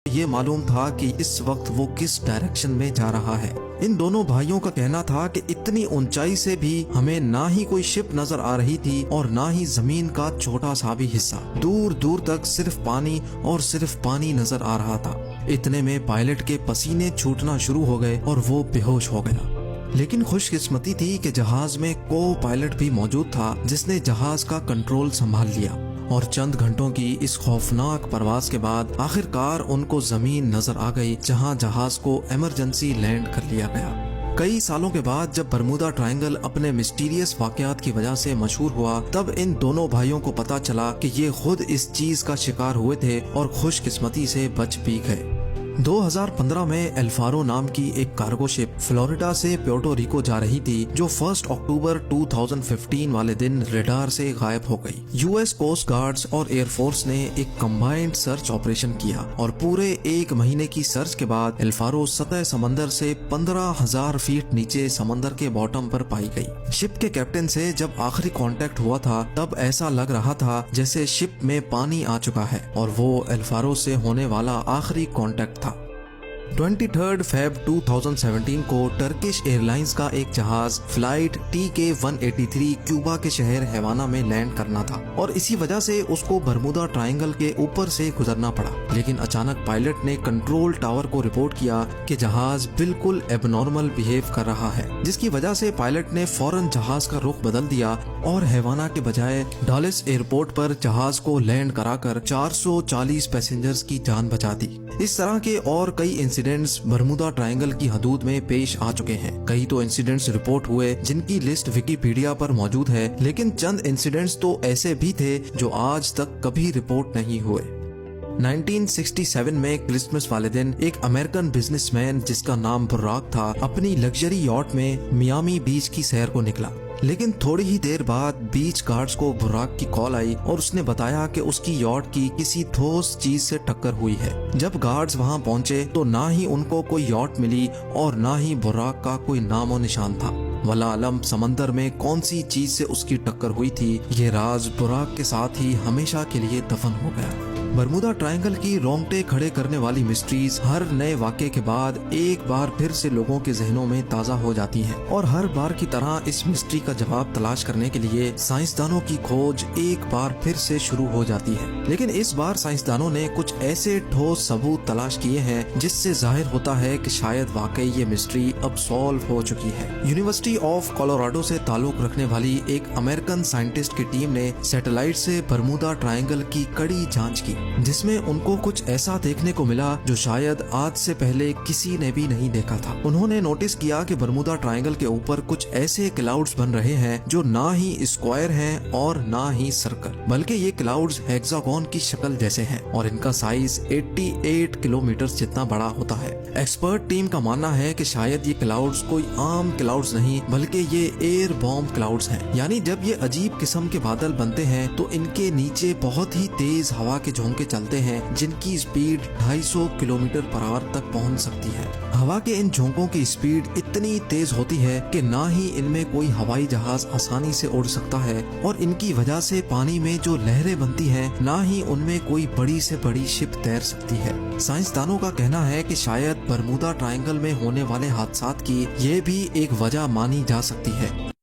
یہ معلوم تھا کہ اس وقت وہ کس ڈائریکشن میں جا رہا ہے۔ ان دونوں بھائیوں کا کہنا تھا کہ اتنی اونچائی سے بھی ہمیں نہ ہی کوئی شپ نظر آ رہی تھی اور نہ ہی زمین کا چھوٹا سا بھی حصہ، دور دور تک صرف پانی اور صرف پانی نظر آ رہا تھا۔ اتنے میں پائلٹ کے پسینے چھوٹنا شروع ہو گئے اور وہ بے ہوش ہو گیا۔ لیکن خوش قسمتی تھی کہ جہاز میں کو پائلٹ بھی موجود تھا جس نے جہاز کا کنٹرول سنبھال لیا، اور چند گھنٹوں کی اس خوفناک پرواز کے بعد آخر کار ان کو زمین نظر آ گئی جہاں جہاز کو ایمرجنسی لینڈ کر لیا گیا۔ کئی سالوں کے بعد جب برمودا ٹرائنگل اپنے مسٹیریس واقعات کی وجہ سے مشہور ہوا، تب ان دونوں بھائیوں کو پتا چلا کہ یہ خود اس چیز کا شکار ہوئے تھے اور خوش قسمتی سے بچ بھی گئے۔ 2015 میں الفارو نام کی ایک کارگو شپ فلوریڈا سے پیورٹو ریکو جا رہی تھی جو 1 اکتوبر 2015 والے دن ریڈار سے غائب ہو گئی۔ یو ایس کوسٹ گارڈز اور ایئر فورس نے ایک کمبائنڈ سرچ آپریشن کیا اور پورے 1 مہینے کی سرچ کے بعد الفارو سطح سمندر سے 15,000 فیٹ نیچے سمندر کے باٹم پر پائی گئی۔ شپ کے کیپٹن سے جب آخری کانٹیکٹ ہوا تھا تب ایسا لگ رہا تھا جیسے شپ میں پانی آ چکا ہے اور وہ الفارو سے ہونے والا آخری کانٹیکٹ تھا۔ 23 فیب 2017 کو ٹرکش ایئر لائنز کا ایک جہاز فلائٹ TK-183 کیوبا کے شہر ہیوانا میں لینڈ کرنا تھا اور اسی وجہ سے اس کو برمودا ٹرائنگل کے اوپر سے گزرنا پڑا، لیکن اچانک پائلٹ نے کنٹرول ٹاور کو رپورٹ کیا کہ جہاز بالکل ایب نارمل بہیو کر رہا ہے، جس کی وجہ سے پائلٹ نے فوراً جہاز کا رخ بدل دیا اور ہیوانا کے بجائے ڈالس ایئرپورٹ پر جہاز کو لینڈ کرا کر 440 پیسنجرز کی جان بچا دی۔ اس طرح کے اور کئی انسیڈنٹس برمودا ٹرائنگل کی حدود میں پیش آ چکے ہیں۔ کئی تو انسیڈنٹس رپورٹ ہوئے جن کی لسٹ ویکیپیڈیا پر موجود ہے، لیکن چند انسیڈنٹس تو ایسے بھی تھے جو آج تک کبھی رپورٹ نہیں ہوئے۔ 1967 میں کرسمس والے دن ایک امریکن بزنس مین جس کا نام براک تھا اپنی لگژری یاٹ میں میامی بیچ کی سیر کو نکلا، لیکن تھوڑی ہی دیر بعد بیچ گارڈز کو براک کی کال آئی اور اس نے بتایا کہ اس کی یاٹ کی کسی ٹھوس چیز سے ٹکر ہوئی ہے۔ جب گارڈز وہاں پہنچے تو نہ ہی ان کو کوئی یاٹ ملی اور نہ ہی براک کا کوئی نام و نشان تھا۔ ولا علم سمندر میں کون سی چیز سے اس کی ٹکر ہوئی تھی، یہ راز براک کے ساتھ ہی ہمیشہ کے لیے دفن ہو گیا۔ برمودا ٹرائنگل کی رونگٹے کھڑے کرنے والی مسٹریز ہر نئے واقعے کے بعد ایک بار پھر سے لوگوں کے ذہنوں میں تازہ ہو جاتی ہیں، اور ہر بار کی طرح اس مسٹری کا جواب تلاش کرنے کے لیے سائنسدانوں کی کھوج ایک بار پھر سے شروع ہو جاتی ہے۔ لیکن اس بار سائنسدانوں نے کچھ ایسے ٹھوس ثبوت تلاش کیے ہیں جس سے ظاہر ہوتا ہے کہ شاید واقعی یہ مسٹری اب سالو ہو چکی ہے۔ یونیورسٹی آف کولوراڈو سے تعلق رکھنے والی ایک امریکن سائنٹسٹ کی ٹیم نے سیٹلائٹ سے برمودا ٹرائنگل کی کڑی جانچ کی، جس میں ان کو کچھ ایسا دیکھنے کو ملا جو شاید آج سے پہلے کسی نے بھی نہیں دیکھا تھا۔ انہوں نے نوٹس کیا کہ برمودا ٹرائنگل کے اوپر کچھ ایسے کلاؤڈز بن رہے ہیں جو نہ ہی اسکوائر ہیں اور نہ ہی سرکل، بلکہ یہ کلاؤڈز ہیگزاگون کی شکل جیسے ہیں اور ان کا سائز 88 کلومیٹر جتنا بڑا ہوتا ہے۔ ایکسپرٹ ٹیم کا ماننا ہے کہ شاید یہ کلاؤڈز کوئی عام کلاؤڈز نہیں بلکہ یہ ایئر بوم کلاؤڈز ہیں، یعنی جب یہ عجیب قسم کے بادل بنتے ہیں تو ان کے نیچے بہت ہی تیز ہوا کے جھونکے چلتے ہیں جن کی سپیڈ 250 کلومیٹر پر آور تک پہنچ سکتی ہے۔ ہوا کے ان جھونکوں کی سپیڈ اتنی تیز ہوتی ہے کہ نہ ہی ان میں کوئی ہوائی جہاز آسانی سے اڑ سکتا ہے، اور ان کی وجہ سے پانی میں جو لہریں بنتی ہیں نہ ہی ان میں کوئی بڑی سے بڑی شپ تیر سکتی ہے۔ سائنسدانوں کا کہنا ہے کہ شاید برمودا ٹرائنگل میں ہونے والے حادثات کی یہ بھی ایک وجہ مانی جا سکتی ہے،